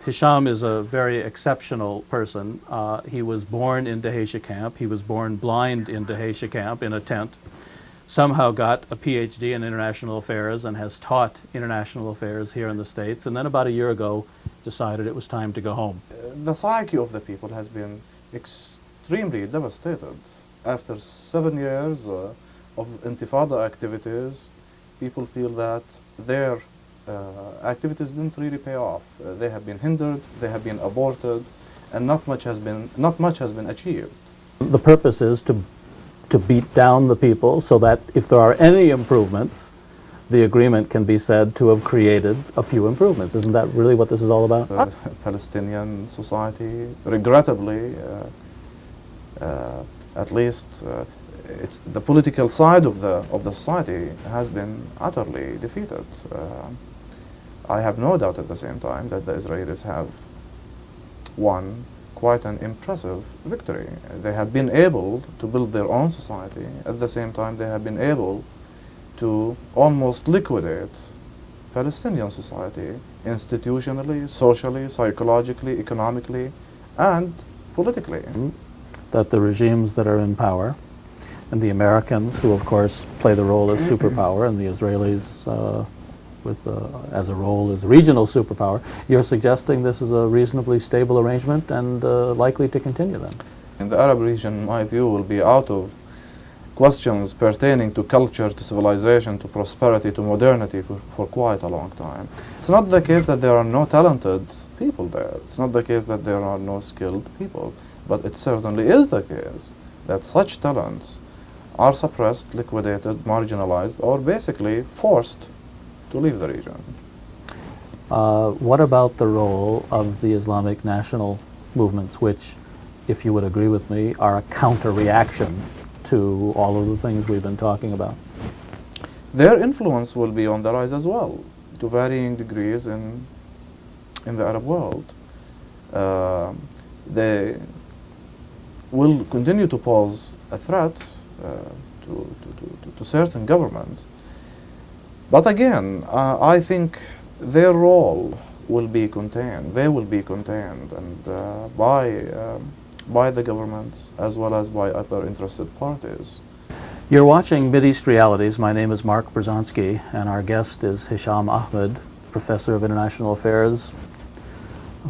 Hisham is a very exceptional person. He was born in Dheisheh camp. He was born blind in Dheisheh camp in a tent. Somehow got a PhD in international affairs and has taught international affairs here in the States. And then about a year ago, decided it was time to go home. The psyche of the people has been extremely devastated. After 7 years of intifada activities, people feel that their activities didn't really pay off. They have been hindered, they have been aborted, and not much has been achieved. The purpose is to beat down the people so that if there are any improvements, the agreement can be said to have created a few improvements. Isn't that really what this is all about? Palestinian society, regrettably, at least it's the political side of the society has been utterly defeated. I have no doubt at the same time that the Israelis have won quite an impressive victory. They have been able to build their own society. At the same time, they have been able to almost liquidate Palestinian society institutionally, socially, psychologically, economically, and politically. That the regimes that are in power, and the Americans, who of course play the role as superpower, and the Israelis as a role as regional superpower, you're suggesting this is a reasonably stable arrangement and likely to continue then? In the Arab region, my view will be out of questions pertaining to culture, to civilization, to prosperity, to modernity for quite a long time. It's not the case that there are no talented people there. It's not the case that there are no skilled people. But it certainly is the case that such talents are suppressed, liquidated, marginalized, or basically forced to leave the region. What about the role of the Islamic national movements, which, if you would agree with me, are a counter-reaction to all of the things we've been talking about? Their influence will be on the rise as well, to varying degrees in the Arab world. They will continue to pose a threat to certain governments. But again, I think their role will be contained. They will be contained and by the governments as well as by other interested parties. You're watching Mideast Realities. My name is Mark Bruzonsky, and our guest is Hisham Ahmed, Professor of International Affairs,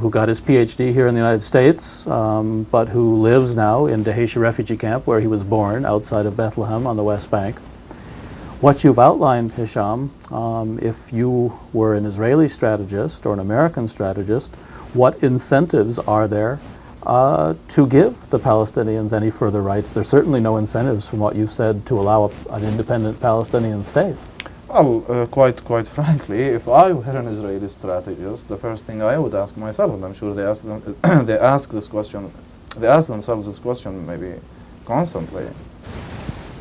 who got his PhD here in the United States, but who lives now in Dheisheh refugee camp, where he was born, outside of Bethlehem on the West Bank. What you've outlined, Hisham, if you were an Israeli strategist or an American strategist, what incentives are there to give the Palestinians any further rights? There's certainly no incentives, from what you've said, to allow an independent Palestinian state. Well, quite frankly, if I were an Israeli strategist, the first thing I would ask myself, and I'm sure they ask themselves this question maybe constantly,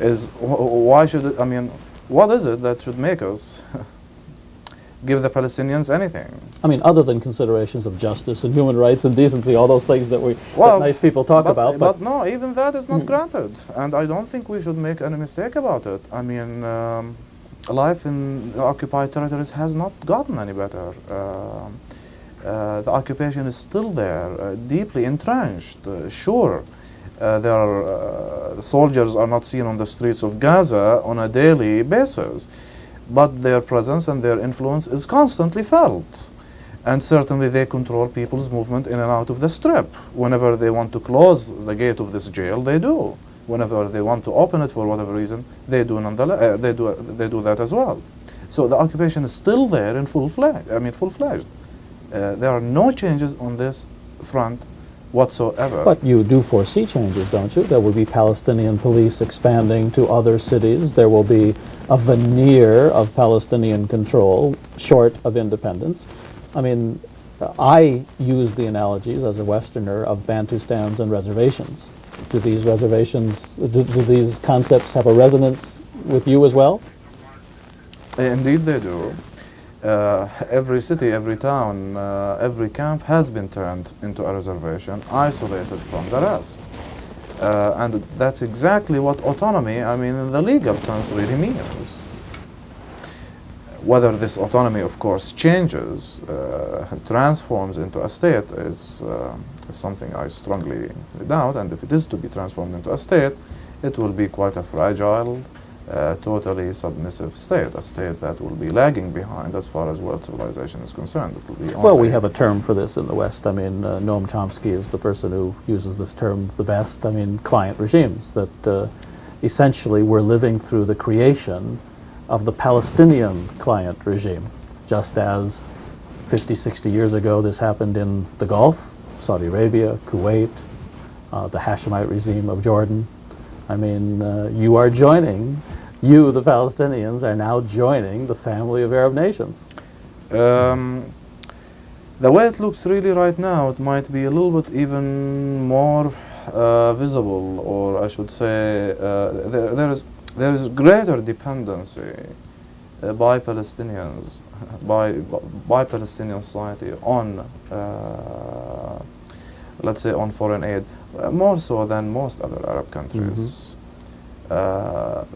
is why should it, I mean, what is it that should make us give the Palestinians anything? I mean, other than considerations of justice and human rights and decency, all those things that that nice people talk about. But no, even that is not granted, and I don't think we should make any mistake about it. I mean, life in the occupied territories has not gotten any better. The occupation is still there, deeply entrenched. Sure, the soldiers are not seen on the streets of Gaza on a daily basis, but their presence and their influence is constantly felt. And certainly they control people's movement in and out of the strip. Whenever they want to close the gate of this jail, they do. Whenever they want to open it for whatever reason, they do nonetheless. They do that as well. So the occupation is still there in full-fledged. There are no changes on this front whatsoever. But you do foresee changes, don't you? There will be Palestinian police expanding to other cities. There will be a veneer of Palestinian control, short of independence. I mean, I use the analogies as a Westerner of Bantustans and reservations. Do these reservations, do these concepts have a resonance with you as well? Indeed they do. Every city, every town, every camp has been turned into a reservation, isolated from the rest. And that's exactly what autonomy, I mean, in the legal sense, really means. whether this autonomy, of course, changes, transforms into a state is something I strongly doubt. And if it is to be transformed into a state, it will be quite a fragile, totally submissive state, a state that will be lagging behind as far as world civilization is concerned. It will be Well, we have a term for this in the West. I mean, Noam Chomsky is the person who uses this term the best. I mean, client regimes, that essentially we're living through the creation of the Palestinian client regime, just as 50, 60 years ago this happened in the Gulf, Saudi Arabia, Kuwait, the Hashemite regime of Jordan. I mean, you are joining, you, the Palestinians, are now joining the family of Arab nations. The way it looks really right now, it might be a little bit even more visible, or I should say, there is greater dependency by Palestinians, by Palestinian society on, let's say, on foreign aid, more so than most other Arab countries,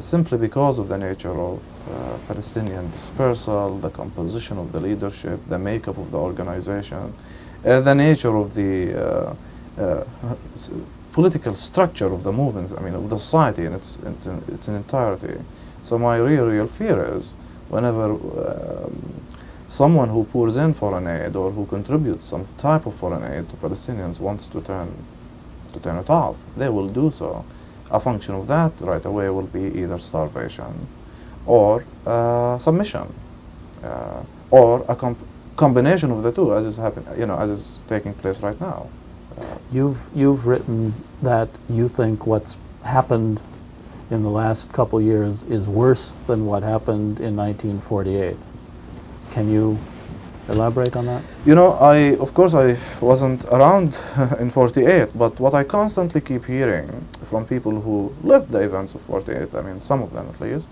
simply because of the nature of Palestinian dispersal, the composition of the leadership, the makeup of the organization, the nature of the political structure of the movement, I mean, of the society in its entirety. So my real fear is whenever someone who pours in foreign aid or who contributes some type of foreign aid to Palestinians wants to turn it off, they will do so. A function of that right away will be either starvation or submission, or a combination of the two, as is as is taking place right now. You've written that you think what's happened in the last couple years is worse than what happened in 1948. Can you elaborate on that? You know, of course I wasn't around in 48, but what I constantly keep hearing from people who lived the events of 48, I mean some of them at least,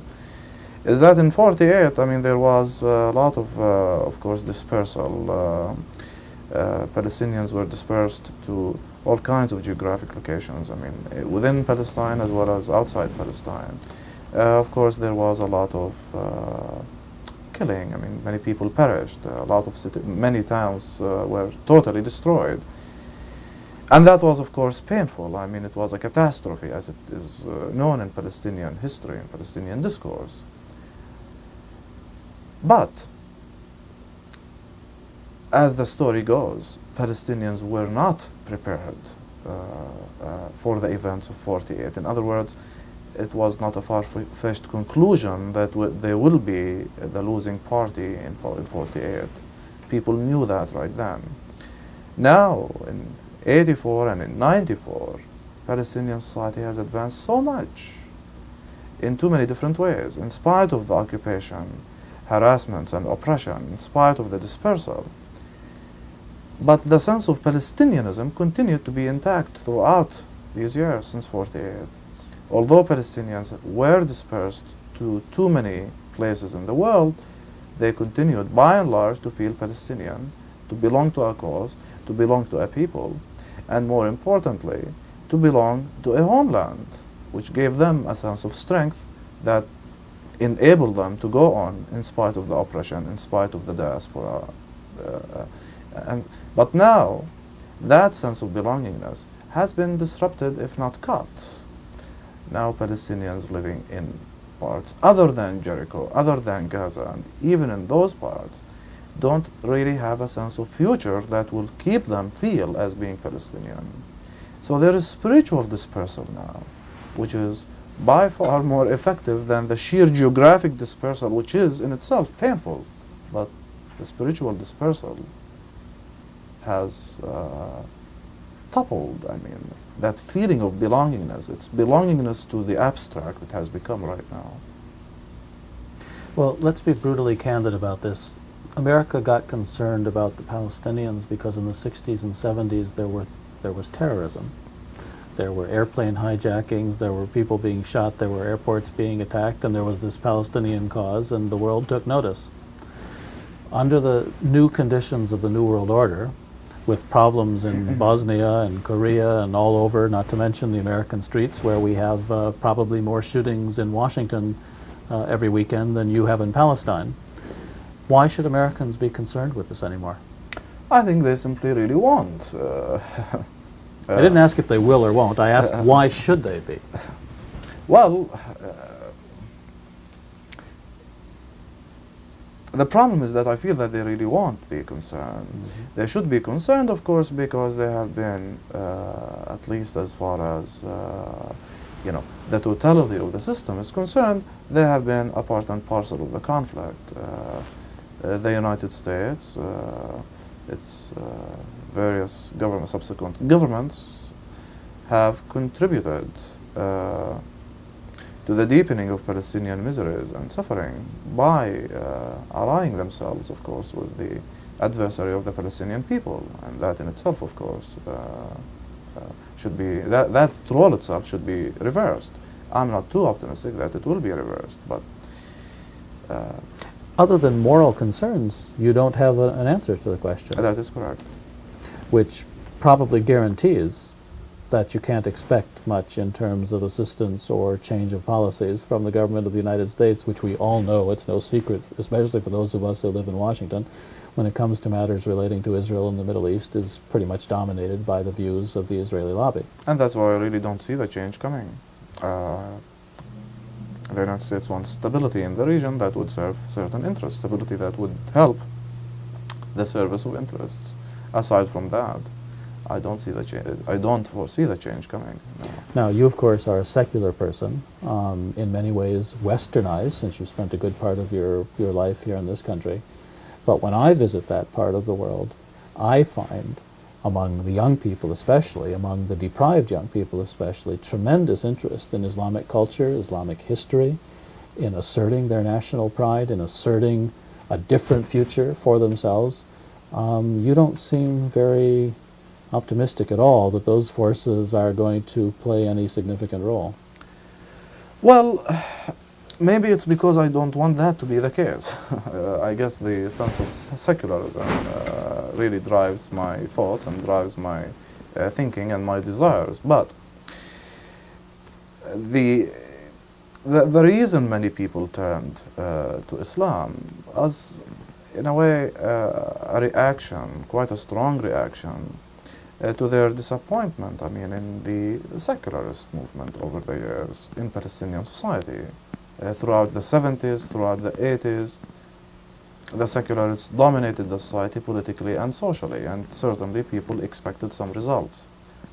is that in 48, I mean, there was a lot of course, dispersal. Palestinians were dispersed to all kinds of geographic locations, I mean, within Palestine as well as outside Palestine. Of course, there was a lot of killing. I mean, many people perished. A lot of many towns were totally destroyed. And that was, of course, painful. I mean, it was a catastrophe, as it is known in Palestinian history and Palestinian discourse. But as the story goes, Palestinians were not prepared for the events of 48. In other words, it was not a far-fetched conclusion that they will be the losing party in 48. People knew that right then. Now, in 84 and in 94, Palestinian society has advanced so much in too many different ways, in spite of the occupation, harassments and oppression, in spite of the dispersal. But the sense of Palestinianism continued to be intact throughout these years since 48. Although Palestinians were dispersed to too many places in the world, they continued by and large to feel Palestinian, to belong to a cause, to belong to a people, and more importantly, to belong to a homeland, which gave them a sense of strength that enabled them to go on in spite of the oppression, in spite of the diaspora. But now, that sense of belongingness has been disrupted, if not cut. Now Palestinians living in parts other than Jericho, other than Gaza, and even in those parts, don't really have a sense of future that will keep them feel as being Palestinian. So there is spiritual dispersal now, which is by far more effective than the sheer geographic dispersal, which is in itself painful. But the spiritual dispersal has toppled, I mean, that feeling of belongingness. It's belongingness to the abstract it has become right now. Well, let's be brutally candid about this. America got concerned about the Palestinians because in the 60s and 70s there was terrorism. There were airplane hijackings, there were people being shot, there were airports being attacked, and there was this Palestinian cause, and the world took notice. Under the new conditions of the New World Order, with problems in Bosnia and Korea and all over, not to mention the American streets, where we have probably more shootings in Washington every weekend than you have in Palestine. Why should Americans be concerned with this anymore? I think they simply really won't. I didn't ask if they will or won't. I asked why should they be? Well, the problem is that I feel that they really won't be concerned. They should be concerned, of course, because they have been, at least as far as the totality of the system is concerned, they have been a part and parcel of the conflict. The United States, its various subsequent governments have contributed to the deepening of Palestinian miseries and suffering by allying themselves, of course, with the adversary of the Palestinian people, and that in itself, of course, should be that role itself should be reversed. I'm not too optimistic that it will be reversed, but other than moral concerns, you don't have an answer to the question. That is correct. Which probably guarantees that you can't expect much in terms of assistance or change of policies from the government of the United States, which we all know, it's no secret, especially for those of us who live in Washington, when it comes to matters relating to Israel and the Middle East, is pretty much dominated by the views of the Israeli lobby. And that's why I really don't see the change coming. The United States wants stability in the region that would serve certain interests, stability that would help the service of interests. Aside from that, I don't see the I don't foresee the change coming. No. Now, you of course are a secular person, in many ways westernized, since you spent a good part of your life here in this country. But when I visit that part of the world, I find among the young people especially, among the deprived young people especially, tremendous interest in Islamic culture, Islamic history, in asserting their national pride, in asserting a different future for themselves. You don't seem very optimistic at all that those forces are going to play any significant role. Well, maybe it's because I don't want that to be the case. I guess the sense of secularism really drives my thoughts and drives my thinking and my desires. But the reason many people turned to Islam as, in a way, a reaction, quite a strong reaction, to their disappointment, I mean, in the secularist movement over the years in Palestinian society. Throughout the 70s, throughout the 80s, the secularists dominated the society politically and socially, and certainly people expected some results.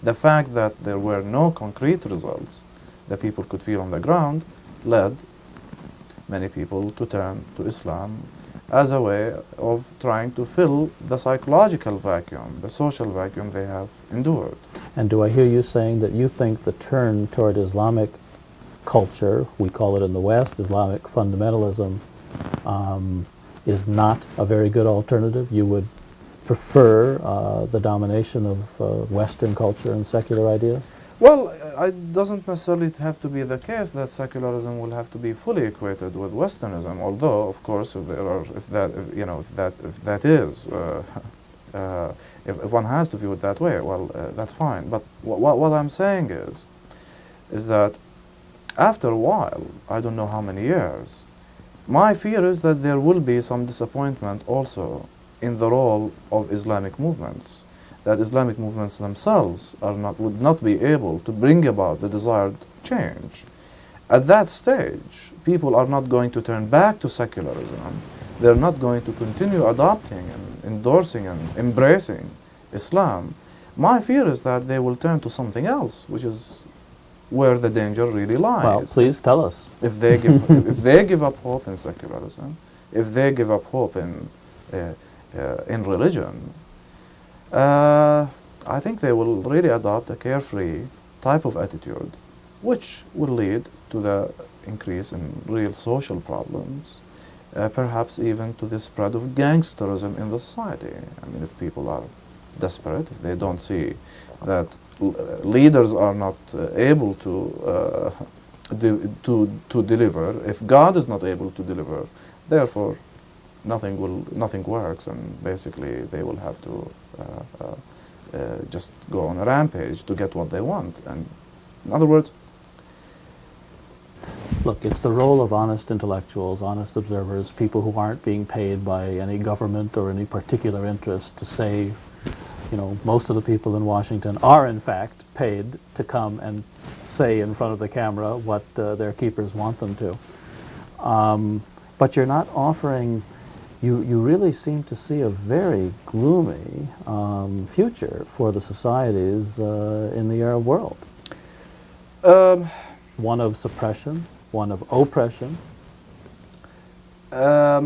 The fact that there were no concrete results that people could feel on the ground led many people to turn to Islam as a way of trying to fill the psychological vacuum, the social vacuum they have endured. And do I hear you saying that you think the turn toward Islamic culture, we call it in the West Islamic fundamentalism, is not a very good alternative? You would prefer the domination of Western culture and secular ideas? Well, it doesn't necessarily have to be the case that secularism will have to be fully equated with Westernism. Although, of course, if one has to view it that way, well, that's fine. But what I'm saying is that after a while, I don't know how many years, my fear is that there will be some disappointment also in the role of Islamic movements, that Islamic movements themselves would not be able to bring about the desired change. At that stage, people are not going to turn back to secularism. They're not going to continue adopting and endorsing and embracing Islam. My fear is that they will turn to something else, which is where the danger really lies. Well, please tell us. If they give, if they give up hope in secularism, if they give up hope in religion, I think they will really adopt a carefree type of attitude, which will lead to the increase in real social problems, perhaps even to the spread of gangsterism in the society. I mean, if people are desperate, if they don't see that leaders are not able to deliver, if God is not able to deliver, therefore nothing works, and basically they will have to just go on a rampage to get what they want. And in other words, Look, it's the role of honest intellectuals, honest observers, people who aren't being paid by any government or any particular interest to say, you know, most of the people in Washington are in fact paid to come and say in front of the camera what their keepers want them to. But you're not offering, you really seem to see a very gloomy future for the societies in the Arab world. One of suppression, one of oppression. I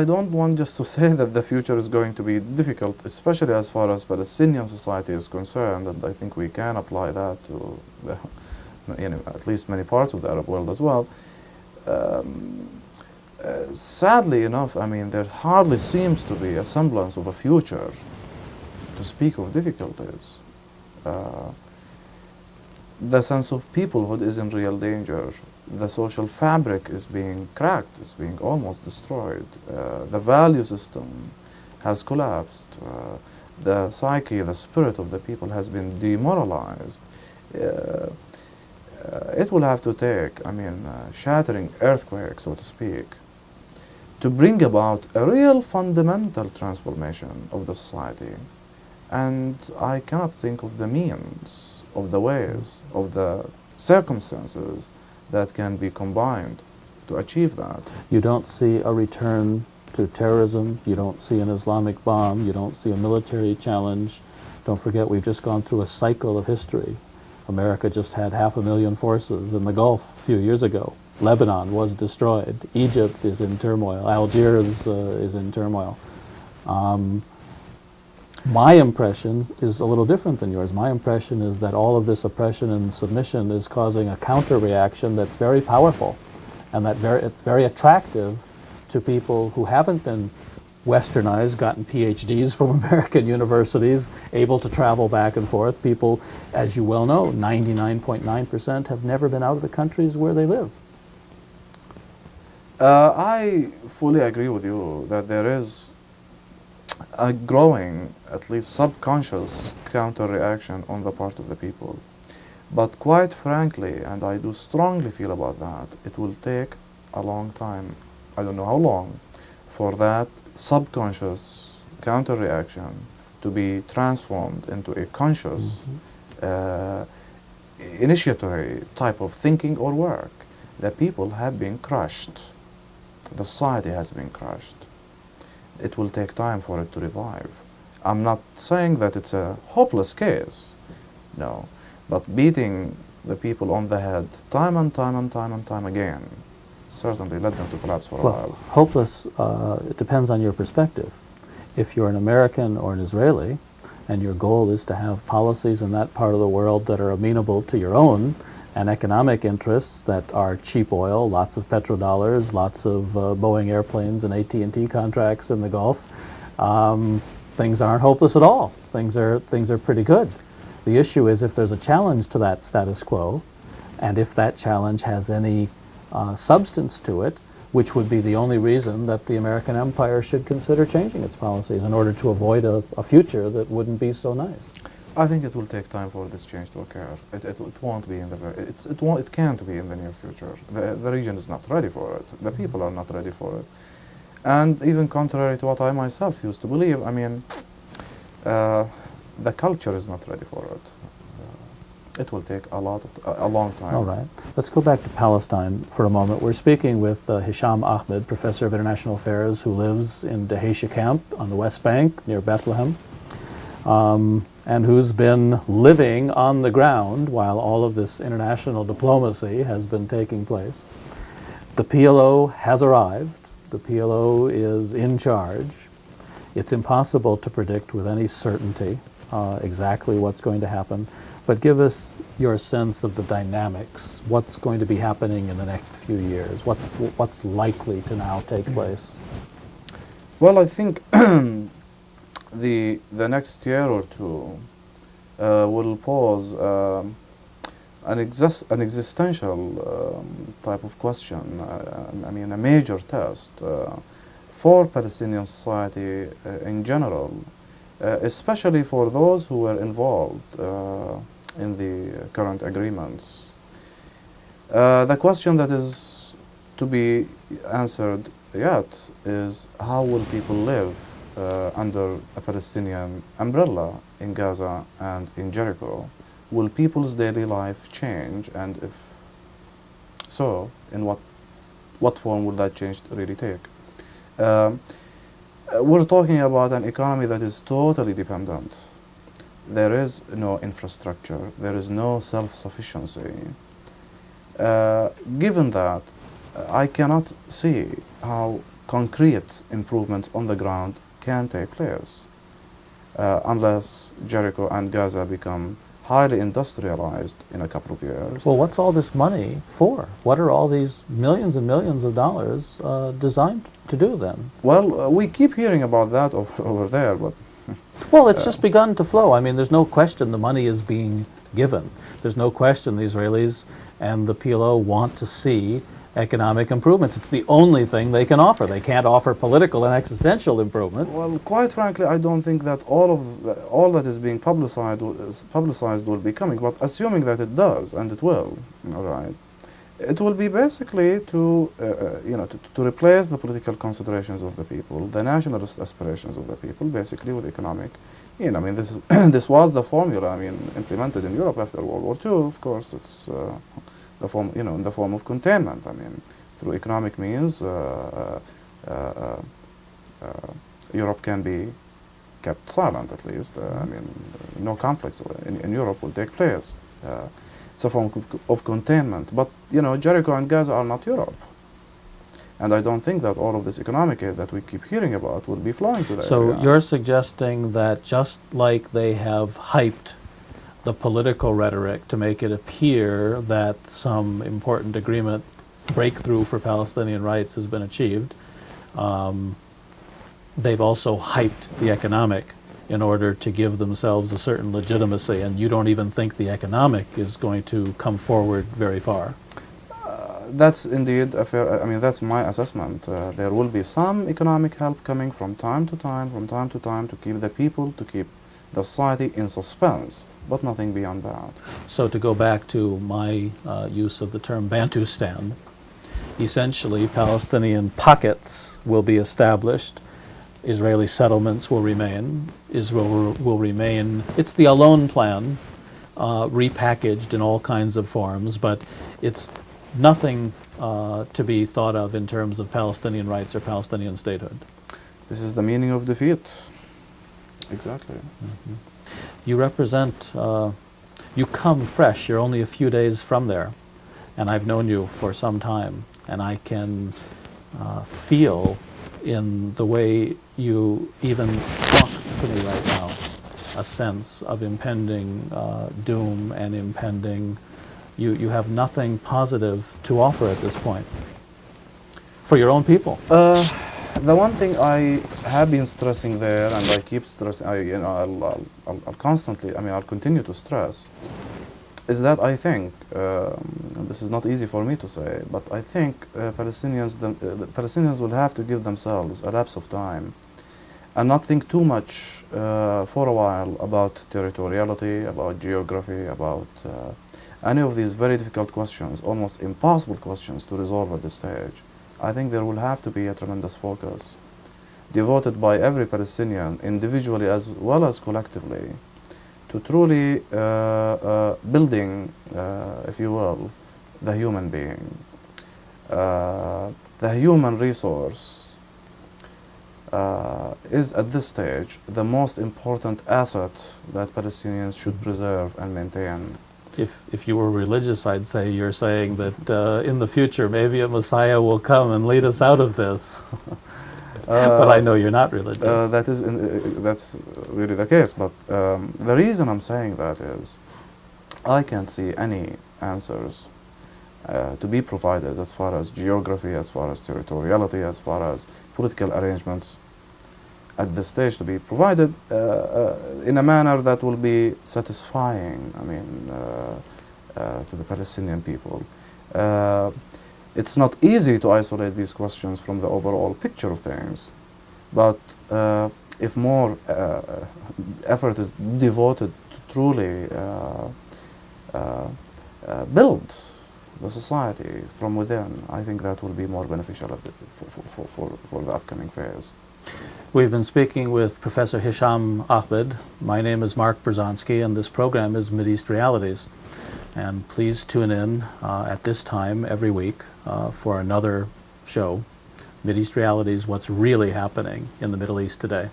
don't want just to say that the future is going to be difficult, especially as far as Palestinian society is concerned, and I think we can apply that to at least many parts of the Arab world as well. Sadly enough, I mean, there hardly seems to be a semblance of a future to speak of difficulties. The sense of peoplehood is in real danger. The social fabric is being cracked, is being almost destroyed. The value system has collapsed. The psyche, the spirit of the people has been demoralized. It will have to take, I mean, shattering earthquake, so to speak, to bring about a real fundamental transformation of the society. And I cannot think of the means, of the ways, of the circumstances that can be combined to achieve that. You don't see a return to terrorism, you don't see an Islamic bomb, you don't see a military challenge. Don't forget, we've just gone through a cycle of history. America just had 500,000 forces in the Gulf a few years ago. Lebanon was destroyed. Egypt is in turmoil. Algiers is in turmoil. My impression is a little different than yours. My impression is that all of this oppression and submission is causing a counter-reaction that's very powerful, and that it's very attractive to people who haven't been westernized, gotten PhDs from American universities, able to travel back and forth. People, as you well know, 99.9% have never been out of the countries where they live. I fully agree with you that there is a growing, at least subconscious, counter-reaction on the part of the people. But quite frankly, and I do strongly feel about that, it will take a long time, I don't know how long, for that subconscious counter-reaction to be transformed into a conscious, initiatory type of thinking or work. The people have been crushed. The society has been crushed. It will take time for it to revive. I'm not saying that it's a hopeless case, no, but beating the people on the head time and time and time and time again certainly led them to collapse for a while. Hopeless, it depends on your perspective. If you're an American or an Israeli, and your goal is to have policies in that part of the world that are amenable to your own, and economic interests that are cheap oil, lots of petrodollars, lots of Boeing airplanes and AT&T contracts in the Gulf, things aren't hopeless at all. Things are pretty good. The issue is if there's a challenge to that status quo, and if that challenge has any substance to it, which would be the only reason that the American empire should consider changing its policies in order to avoid a future that wouldn't be so nice. I think it will take time for this change to occur. It won't be in the it can't be in the near future. The region is not ready for it. The people are not ready for it. And even contrary to what I myself used to believe, I mean, the culture is not ready for it. It will take a long time. All right. Let's go back to Palestine for a moment. We're speaking with Hisham Ahmed, Professor of International Affairs, who lives in Dheisheh Camp on the West Bank near Bethlehem, and who's been living on the ground while all of this international diplomacy has been taking place. The PLO has arrived. The PLO is in charge. It's impossible to predict with any certainty exactly what's going to happen. But give us your sense of the dynamics. What's going to be happening in the next few years? What's likely to now take place? Well, I think the next year or two will pose an existential type of question. I mean, a major test for Palestinian society in general, especially for those who were involved in the current agreements. The question that is to be answered yet is how will people live under a Palestinian umbrella in Gaza and in Jericho? Will people's daily life change, and if so, in what form will that change really take? We're talking about an economy that is totally dependent. There is no infrastructure, there is no self-sufficiency. Given that, I cannot see how concrete improvements on the ground can take place unless Jericho and Gaza become highly industrialized in a couple of years. Well, what's all this money for? What are all these millions and millions of dollars designed to do then? Well, we keep hearing about that over there, but... Well, it's just begun to flow. I mean, there's no question the money is being given. There's no question the Israelis and the PLO want to see economic improvements. It's the only thing they can offer. They can't offer political and existential improvements. Well, quite frankly, I don't think that all that is being publicized will be coming. But assuming that it does, and it will, all right, it will be basically to to replace the political considerations of the people, the nationalist aspirations of the people, basically with economic. I mean, this is this was the formula. I mean, implemented in Europe after World War II. Of course, it's the form, in the form of containment. I mean, through economic means, Europe can be kept silent at least. I mean, no conflicts in Europe will take place. It's a form of containment. But, Jericho and Gaza are not Europe. And I don't think that all of this economic aid that we keep hearing about will be flowing to that. So you're suggesting that just like they have hyped the political rhetoric to make it appear that some important agreement breakthrough for Palestinian rights has been achieved, they've also hyped the economic in order to give themselves a certain legitimacy, and you don't even think the economic is going to come forward very far. That's indeed a fair, I mean, that's my assessment. There will be some economic help coming from time to time, to keep the people, to keep the society in suspense, but nothing beyond that. So to go back to my use of the term Bantustan, essentially Palestinian pockets will be established, Israeli settlements will remain, Israel will remain, it's the Alon plan, repackaged in all kinds of forms, but it's nothing to be thought of in terms of Palestinian rights or Palestinian statehood. This is the meaning of defeat. Exactly. Mm-hmm. You represent, you come fresh, you're only a few days from there, and I've known you for some time, and I can feel in the way you even talk to me right now a sense of impending doom and impending. You have nothing positive to offer at this point for your own people. The one thing I have been stressing there, and I keep stressing, I'll constantly, I'll continue to stress, is that I think, this is not easy for me to say, but I think the Palestinians will have to give themselves a lapse of time and not think too much for a while about territoriality, about geography, about any of these very difficult questions, almost impossible questions to resolve at this stage. I think there will have to be a tremendous focus devoted by every Palestinian, individually as well as collectively, to truly building, if you will, the human being. The human resource is at this stage the most important asset that Palestinians should preserve and maintain. If you were religious, I'd say you're saying that in the future maybe a Messiah will come and lead us out of this. But I know you're not religious. That's really the case. But the reason I'm saying that is I can't see any answers to be provided as far as geography, as far as territoriality, as far as political arrangements at this stage to be provided in a manner that will be satisfying, to the Palestinian people. It's not easy to isolate these questions from the overall picture of things, but if more effort is devoted to truly build the society from within, I think that will be more beneficial for the upcoming phase. We've been speaking with Professor Hisham Ahmed. My name is Mark Bruzonsky, and this program is Mideast Realities. And please tune in at this time every week for another show, Mideast Realities, what's really happening in the Middle East today.